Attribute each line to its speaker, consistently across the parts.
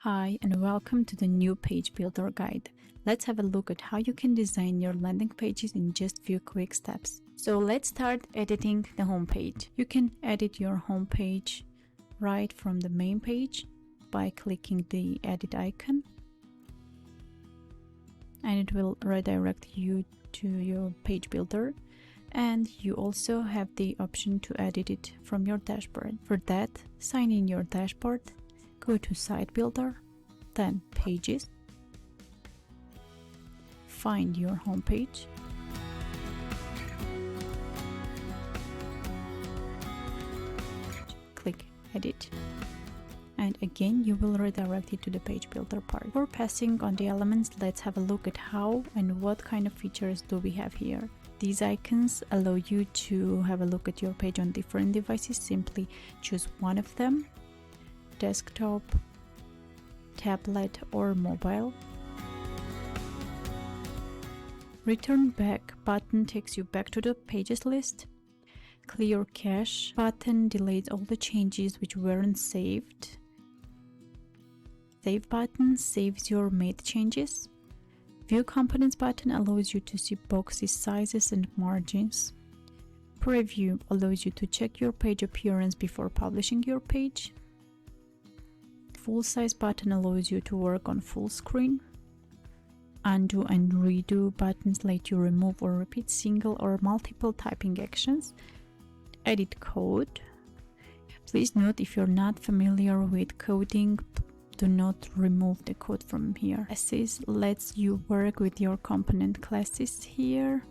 Speaker 1: Hi and welcome to the New Page Builder guide. Let's have a look at how you can design your landing pages in just few quick steps. So let's start editing the home page. You can edit your home page right from the main page by clicking the edit icon, and it will redirect you to your page builder. And you also have the option to edit it from your dashboard. For that, sign in your dashboard, go to Site Builder, then Pages, find your home page, click Edit, and again you will redirect it to the page builder part. Before passing on the elements, let's have a look at how and what kind of features do we have here. These icons allow you to have a look at your page on different devices. Simply choose one of them: desktop, tablet or mobile. Return back button takes you back to the pages list. Clear cache button deletes all the changes which weren't saved. Save button saves your made changes. View components button allows you to see boxes, sizes and margins. Preview allows you to check your page appearance before publishing your page. Full size button allows you to work on full screen. Undo and redo buttons let you remove or repeat single or multiple typing actions. Edit code. Please note, if you're not familiar with coding, do not remove the code from here. Classes lets you work with your component classes here.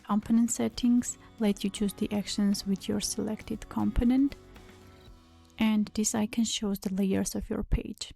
Speaker 1: Component settings let you choose the actions with your selected component. And this icon shows the layers of your page.